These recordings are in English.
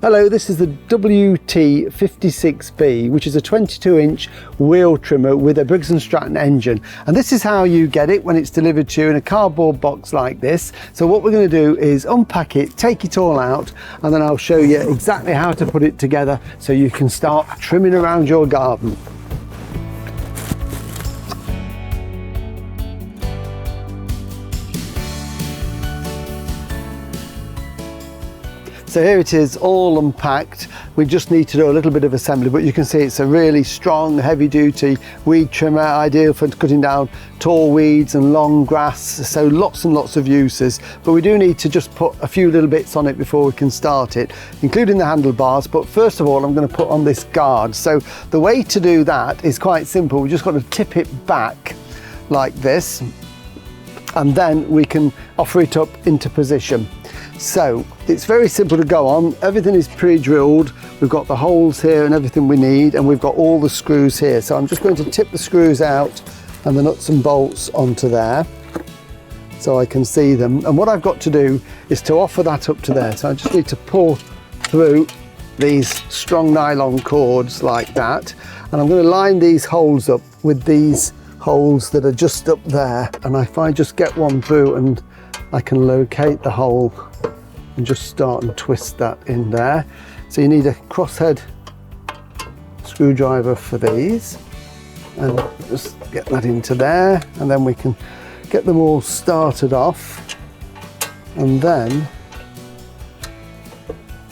Hello, this is the WT56B, which is a 22-inch wheel trimmer with a Briggs & Stratton engine. And this is how you get it when it's delivered to you in a cardboard box like this. So what we're going to do is unpack it, take it all out, and then I'll show you exactly how to put it together so you can start trimming around your garden. So here it is, all unpacked. We just need to do a little bit of assembly, but you can see it's a really strong, heavy-duty weed trimmer, ideal for cutting down tall weeds and long grass, so lots and lots of uses. But we do need to just put a few little bits on it before we can start it, including the handlebars. But first of all, I'm going to put on this guard. So the way to do that is quite simple. We've just got to tip it back like this, and then we can offer it up into position. So it's very simple to go on. Everything is pre-drilled. We've got the holes here and everything we need, and we've got all the screws here. So I'm just going to tip the screws out and the nuts and bolts onto there so I can see them. And what I've got to do is to offer that up to there. So I just need to pull through these strong nylon cords like that. And I'm going to line these holes up with these holes that are just up there. And if I just get one through and I can locate the hole and just start and twist that in there. So you need a crosshead screwdriver for these, and just get that into there, and then we can get them all started off, and then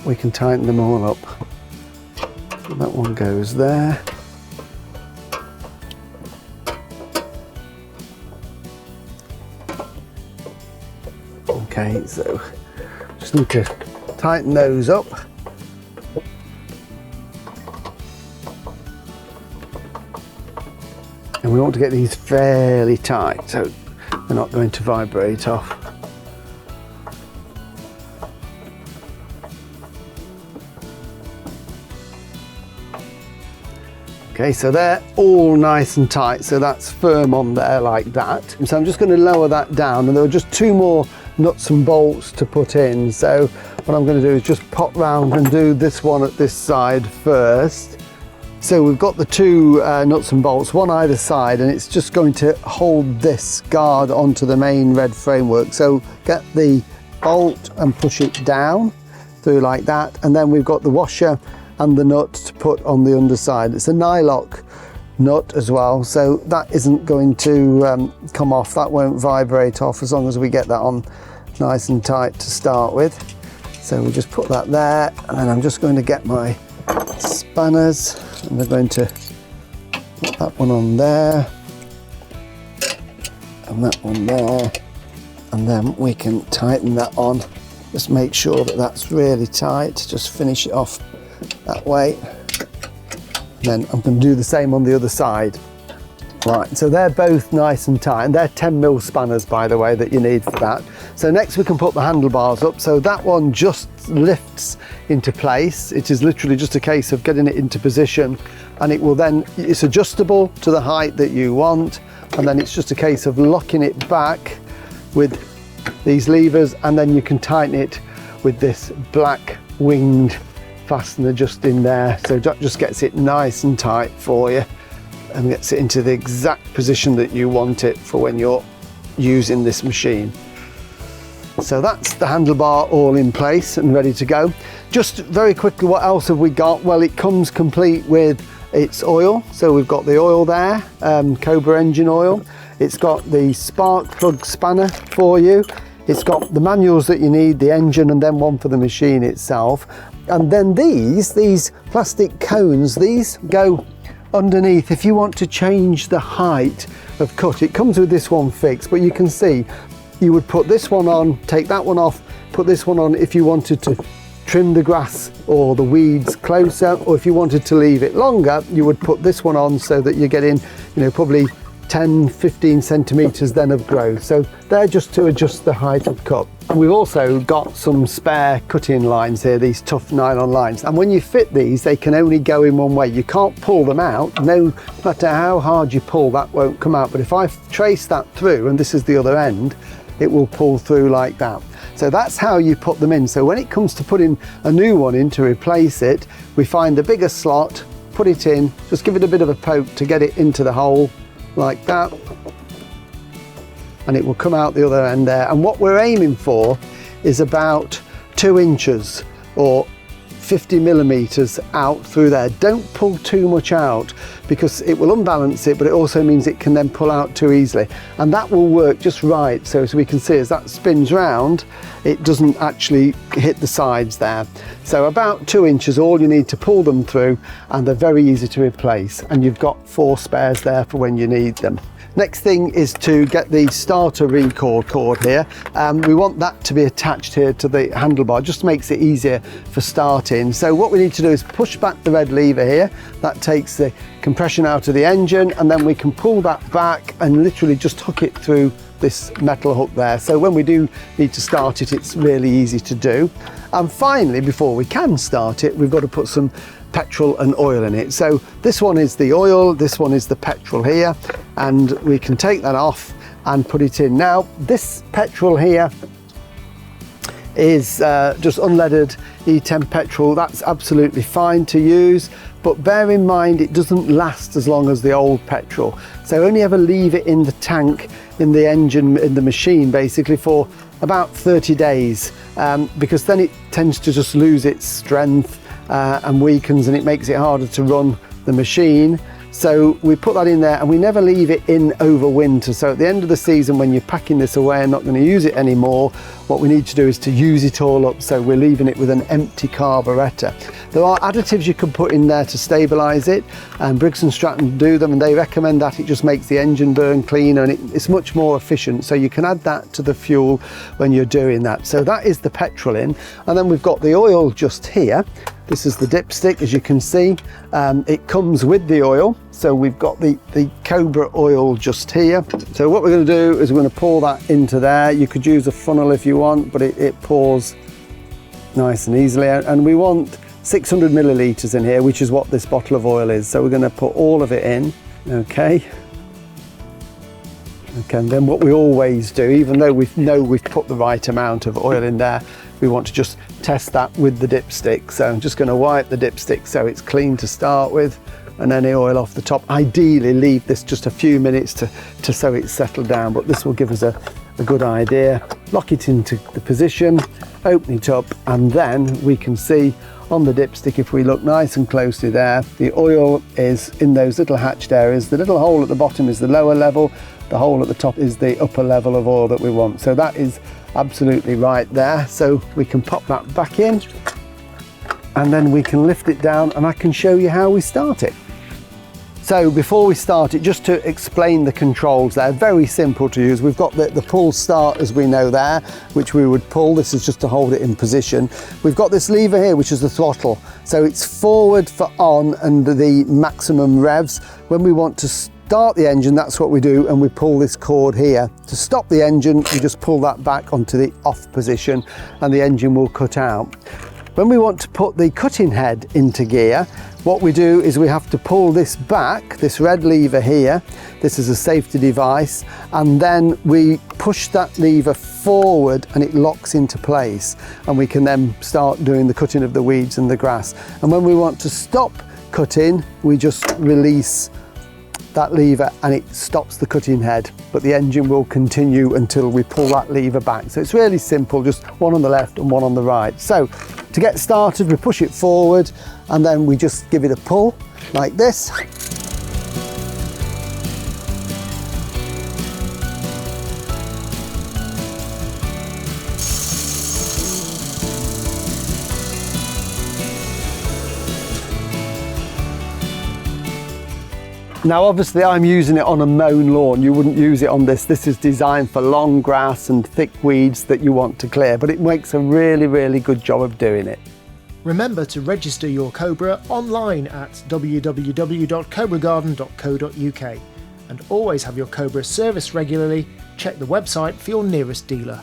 we can tighten them all up. So that one goes there. Okay, so just need to tighten those up. And we want to get these fairly tight so they're not going to vibrate off. Okay, so they're all nice and tight, so that's firm on there like that. So I'm just going to lower that down, and there are just two more nuts and bolts to put in. So what I'm going to do is just pop round and do this one at this side first. So we've got the two nuts and bolts, one either side, and it's just going to hold this guard onto the main red framework. So get the bolt and push it down through like that, and then we've got the washer and the nut to put on the underside. It's a nylock nut as well, so that isn't going to come off. That won't vibrate off as long as we get that on nice and tight to start with. So we just put that there, and then I'm just going to get my spanners, and we're going to put that one on there and that one there, and then we can tighten that on. Just make sure that that's really tight. Just finish it off that way. Then I'm going to do the same on the other side. Right, so they're both nice and tight, and they're 10mm spanners, by the way, that you need for that. So next we can put the handlebars up. So that one just lifts into place. It is literally just a case of getting it into position, and it will then, it's adjustable to the height that you want, and then it's just a case of locking it back with these levers, and then you can tighten it with this black winged fastener just in there. So that just gets it nice and tight for you and gets it into the exact position that you want it for when you're using this machine. So that's the handlebar all in place and ready to go. Just very quickly, what else have we got? Well, it comes complete with its oil. So we've got the oil there, Cobra engine oil. It's got the spark plug spanner for you. It's got the manuals that you need, the engine, and then one for the machine itself. And then these plastic cones, these go underneath if you want to change the height of cut. It comes with this one fixed, but you can see you would put this one on, take that one off, put this one on if you wanted to trim the grass or the weeds closer, or if you wanted to leave it longer, you would put this one on so that you're getting, you know, probably 10-15 centimeters then of growth. So they're just to adjust the height of cut. We've also got some spare cutting lines here, these tough nylon lines, and when you fit these, they can only go in one way. You can't pull them out. No matter how hard you pull, that won't come out. But if I trace that through, and this is the other end, it will pull through like that. So that's how you put them in. So when it comes to putting a new one in to replace it, we find the bigger slot, put it in, just give it a bit of a poke to get it into the hole like that, and it will come out the other end there. And what we're aiming for is about 2 inches or 50 millimeters out through there. Don't pull too much out because it will unbalance it, but it also means it can then pull out too easily, and that will work just right. So as we can see, as that spins round, it doesn't actually hit the sides there. So about 2 inches, all you need to pull them through, and they're very easy to replace, and you've got 4 spares there for when you need them. Next thing is to get the starter record cord here. We want that to be attached here to the handlebar, just makes it easier for starting. So what we need to do is push back the red lever here. That takes the compression out of the engine, and then we can pull that back and literally just hook it through this metal hook there. So when we do need to start it, it's really easy to do. And finally, before we can start it, we've got to put some petrol and oil in it. So this one is the oil, this one is the petrol here, and we can take that off and put it in. Now this petrol here is just unleaded E10 petrol. That's absolutely fine to use, but bear in mind it doesn't last as long as the old petrol. So only ever leave it in the tank, in the engine, in the machine basically for about 30 days, because then it tends to just lose its strength and weakens, and it makes it harder to run the machine. So we put that in there, and we never leave it in over winter. So at the end of the season, when you're packing this away and not going to use it anymore, what we need to do is to use it all up. So we're leaving it with an empty carburettor. There are additives you can put in there to stabilize it, and Briggs & Stratton do them, and they recommend that. It just makes the engine burn cleaner, and it's much more efficient. So you can add that to the fuel when you're doing that. So that is the petrol in, and then we've got the oil just here. This is the dipstick, as you can see. It comes with the oil. So we've got the Cobra oil just here. So what we're going to do is we're going to pour that into there. You could use a funnel if you want, but it pours nice and easily. And we want 600 millilitres in here, which is what this bottle of oil is. So we're going to put all of it in, okay. Okay, and then what we always do, even though we know we've put the right amount of oil in there, we want to just test that with the dipstick. So I'm just going to wipe the dipstick so it's clean to start with, and any oil off the top. Ideally leave this just a few minutes to so it's settled down, but this will give us a good idea. Lock it into the position, open it up, and then we can see on the dipstick, if we look nice and closely there, the oil is in those little hatched areas. The little hole at the bottom is the lower level, the hole at the top is the upper level of oil that we want. So that is absolutely right there. So we can pop that back in, and then we can lift it down, and I can show you how we start it. So before we start it, just to explain the controls there, very simple to use. We've got the pull start, as we know there, which we would pull. This is just to hold it in position. We've got this lever here, which is the throttle. So it's forward for on and the maximum revs. When we want to start the engine, that's what we do, and we pull this cord here. To stop the engine, we just pull that back onto the off position, and the engine will cut out. When we want to put the cutting head into gear, what we do is we have to pull this back, this red lever here. This is a safety device, and then we push that lever forward and it locks into place, and we can then start doing the cutting of the weeds and the grass. And when we want to stop cutting, we just release that lever and it stops the cutting head, but the engine will continue until we pull that lever back. So it's really simple, just one on the left and one on the right. So to get started, we push it forward, and then we just give it a pull like this. Now obviously I'm using it on a mown lawn. You wouldn't use it on this. This is designed for long grass and thick weeds that you want to clear, but it makes a really, really good job of doing it. Remember to register your Cobra online at www.cobragarden.co.uk, and always have your Cobra serviced regularly. Check the website for your nearest dealer.